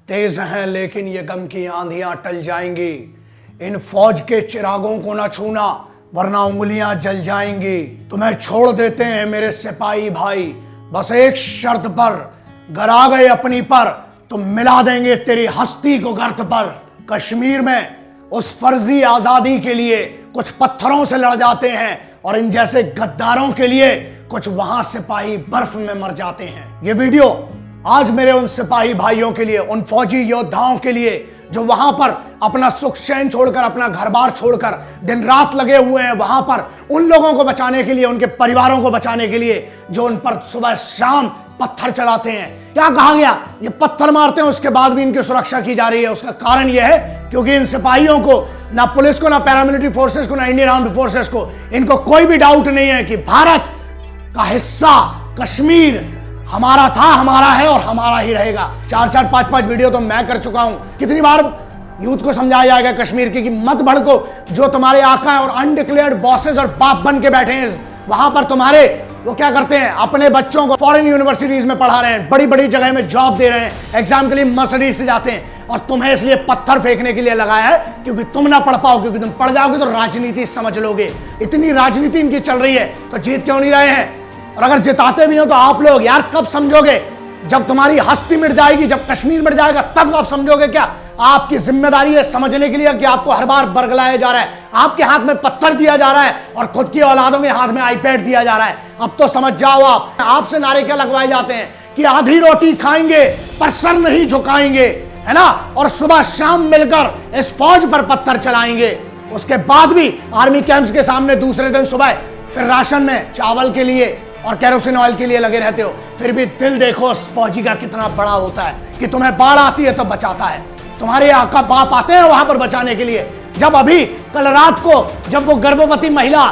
तेज हैं लेकिन ये गम की आंधियां टल जाएंगी। इन फौज के चिरागों को ना छूना वरना उंगलियां जल जाएंगी। तुम्हें छोड़ देते हैं मेरे सिपाही भाई, बस एक शर्त पर, घर आ गए अपनी पर तो मिला देंगे तेरी हस्ती को गर्त पर। कश्मीर में उस फर्जी आजादी के लिए कुछ पत्थरों से लड़ जाते हैं और इन जैसे गद्दारों के लिए कुछ वहां सिपाही बर्फ में मर जाते हैं। ये वीडियो आज मेरे उन सिपाही भाइयों के लिए, उन फौजी योद्धाओं के लिए जो वहां पर अपना सुख चैन छोड़कर, अपना घर बार छोड़कर दिन रात लगे हुए हैं वहां पर, उन लोगों को बचाने के लिए, उनके परिवारों को बचाने के लिए जो उन पर सुबह शाम पत्थर चलाते हैं। क्या कहा गया, ये पत्थर मारते हैं उसके बाद भी इनकी सुरक्षा की जा रही है। उसका कारण यह है क्योंकि इन सिपाहियों को, ना पुलिस को, ना पैरामिलिट्री फोर्सेस को, ना इंडियन आर्म्ड फोर्सेस को, इनको कोई भी डाउट नहीं है कि भारत का हिस्सा कश्मीर हमारा था, हमारा है और हमारा ही रहेगा। 4-4, 5-5 वीडियो तो मैं कर चुका हूं। कितनी बार यूथ को समझाया जाएगा कश्मीर की कि मत भड़को, जो तुम्हारे आका है और अनडिक्लेयर्ड बॉसेस और बाप बन के बैठे हैं वहां पर तुम्हारे, वो क्या करते हैं, अपने बच्चों को फॉरेन यूनिवर्सिटीज में पढ़ा रहे हैं, बड़ी बड़ी जगह में जॉब दे रहे हैं, एग्जाम के लिए मर्सिडीज से जाते हैं और तुम्हें इसलिए पत्थर फेंकने के लिए लगाया है क्योंकि तुम ना पढ़ पाओ, क्योंकि तुम पढ़ जाओगे तो राजनीति समझ लोगे। इतनी राजनीति इनकी चल रही है तो जीत क्यों नहीं रहे हैं? और अगर जिताते भी हो तो आप लोग यार कब समझोगे? जब तुम्हारी हस्ती मिट जाएगी, जब कश्मीर मिट जाएगा तब आप समझोगे। क्या आपकी जिम्मेदारी है समझने के लिए कि आपको हर बार बरगलाया जा रहा है, आपके हाथ में पत्थर दिया जा रहा है और खुद की औलादों के हाथ में आईपैड दिया जा रहा है? अब तो समझ जाओ। आपसे नारे क्या लगवाए जाते हैं कि आधी रोटी खाएंगे पर सर नहीं झुकाएंगे, है ना, और सुबह शाम मिलकर इस फौज पर पत्थर चलाएंगे। उसके बाद भी आर्मी कैंप्स के सामने दूसरे दिन सुबह फिर राशन में चावल के लिए और केरोसिन ऑयल के लिए लगे रहते हो। फिर भी दिल देखो उस फौजी का कितना बड़ा होता है कि तुम्हें बाढ़ आती है तो बचाता है, तुम्हारे आका बाप आते हैं वहां पर बचाने के लिए। जब अभी कल रात को जब वो गर्भवती महिला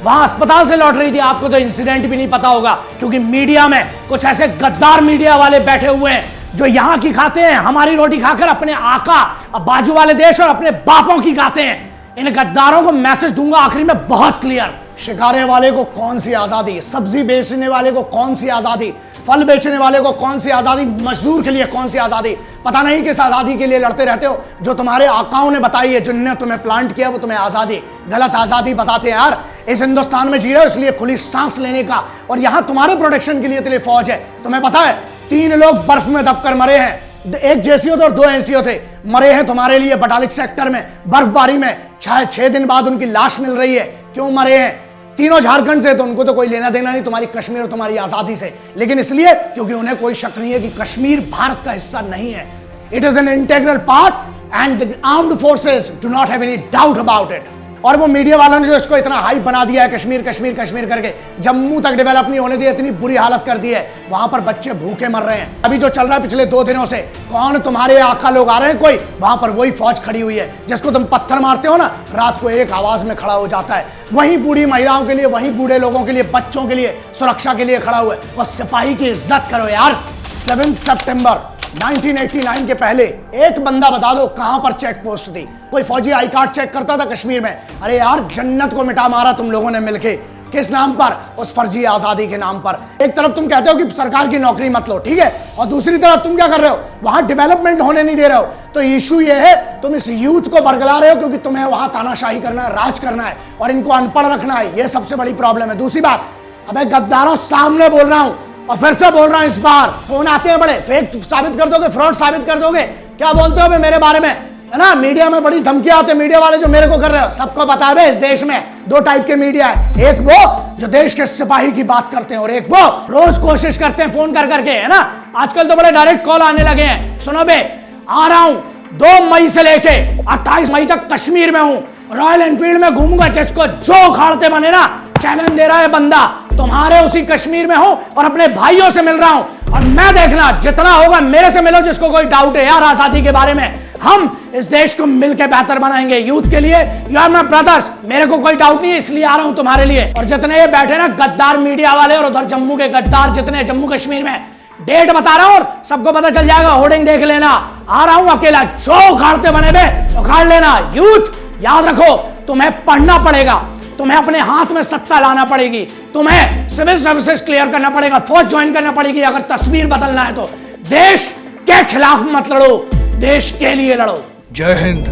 वहां अस्पताल से लौट रही थी, आपको तो इंसिडेंट भी नहीं पता होगा क्योंकि मीडिया में कुछ ऐसे गद्दार मीडिया वाले बैठे हुए हैं जो यहां की खाते हैं, हमारी रोटी खाकर अपने आका बाजू वाले देश और अपने बापों की खाते हैं। इन गद्दारों को मैसेज दूंगा आखिरी में बहुत क्लियर। शिकारे वाले को कौन सी आजादी, सब्जी बेचने वाले को कौन सी आजादी, फल बेचने वाले को कौन सी आजादी, मजदूर के लिए कौन सी आजादी, पता नहीं किस आजादी के लिए लड़ते रहते हो जो तुम्हारे आकाओं ने बताई है, जिनने तुम्हें प्लांट किया वो तुम्हें आजादी, गलत आजादी बताते हैं। यार इस हिंदुस्तान में जी रहे हो इसलिए खुली सांस लेने का, और यहां तुम्हारे प्रोटेक्शन के लिए फौज है। तुम्हें पता है 3 लोग बर्फ में दबकर मरे हैं, एक जेसीओ थे और 2 एनसीओ थे, मरे हैं तुम्हारे लिए बटालिक सेक्टर में बर्फबारी में। 6 दिन बाद उनकी लाश मिल रही है। क्यों मरे हैं? तीनों झारखंड से, तो उनको तो कोई लेना देना नहीं तुम्हारी कश्मीर और तुम्हारी आजादी से, लेकिन इसलिए क्योंकि उन्हें कोई शक नहीं है कि कश्मीर भारत का हिस्सा नहीं है। It is an integral part and the armed forces do not have any doubt about it. और वो मीडिया वालों ने जो इसको इतना हाइप बना दिया है कश्मीर कश्मीर कश्मीर करके, जम्मू तक डेवलप नहीं होने दिया, इतनी बुरी हालत कर दी है, वहां पर बच्चे भूखे मर रहे हैं। अभी जो चल रहा है पिछले 2 दिनों से, कौन तुम्हारे आका लोग आ रहे हैं, कोई वहां पर वही फौज खड़ी हुई है जिसको तुम पत्थर मारते हो ना, रात को एक आवाज में खड़ा हो जाता है, वही बूढ़ी महिलाओं के लिए, वही बूढ़े लोगों के लिए, बच्चों के लिए सुरक्षा के लिए खड़ा हुआ है। और सिपाही की इज्जत करो यार। 7 सितंबर 1989 के पहले एक बंदा बता दो कहां पर चेक पोस्ट थी? कोई फौजी आई कार्ड चेक करता था कश्मीर में? अरे यार जन्नत को मिटा मारा तुम लोगों ने मिलके। किस नाम पर? उस फर्जी आजादी के नाम पर। एक तरफ तुम कहते हो कि सरकार की नौकरी मत लो, ठीक है, और दूसरी तरफ तुम क्या कर रहे हो, वहां डेवलपमेंट होने नहीं दे रहे हो। तो इशू ये है तुम इस यूथ को बरगला रहे हो क्योंकि तुम्हें वहां तानाशाही करना है, राज करना है और इनको अनपढ़ रखना है। यह सबसे बड़ी प्रॉब्लम है। दूसरी बात, अबे गद्दारों सामने बोल रहा हूं और फिर से बोल रहा हूं, इस बार फोन आते हैं बड़े, फेक साबित कर दोगे, फ्रॉड साबित कर दोगे। क्या बोलते हो मेरे बारे में, है ना, मीडिया में बड़ी धमकियां आती है, मीडिया वाले जो मेरे को कर रहे हो। सबको पता है इस देश में 2 टाइप के मीडिया है, एक वो जो देश के सिपाही की बात करते हैं और एक वो रोज कोशिश करते हैं फोन कर करके, है ना। आजकल तो बड़े डायरेक्ट कॉल आने लगे हैं। सुनो बे, आ रहा हूं 2 मई से लेके 28 मई तक कश्मीर में हूं, रॉयल एनफील्ड में घूमूंगा, जिसको जो उखाड़ते बने ना, चैलेंज दे रहा है बंदा, तुम्हारे उसी कश्मीर में हूं और अपने भाइयों से मिल रहा हूं। और मैं देखना जितना होगा मेरे से मिलो जिसको कोई डाउट है यार आजादी के बारे में। हम इस देश को मिलकर बेहतर बनाएंगे यूथ के लिए। यू आर माय ब्रदर्स, मेरे को कोई डाउट नहीं है, इसलिए आ रहा हूं तुम्हारे लिए। और जितने ये बैठे ना गद्दार मीडिया वाले और उधर जम्मू के गद्दार जितने जम्मू कश्मीर में, डेट बता रहा हूं और सबको पता चल जाएगा, होर्डिंग देख लेना। आ रहा हूं अकेला, जो उखाड़ते बने बे उखाड़ लेना। यूथ याद रखो, तुम्हें पढ़ना पड़ेगा, तुम्हें अपने हाथ में सत्ता लाना पड़ेगी, तुम्हें सिविल सर्विसेज क्लियर करना पड़ेगा, फौज ज्वाइन करना पड़ेगी अगर तस्वीर बदलना है तो। देश के खिलाफ मत लड़ो, देश के लिए लड़ो। जय हिंद,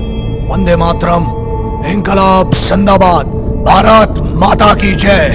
वंदे मातरम, इंकलाब जिंदाबाद, भारत माता की जय।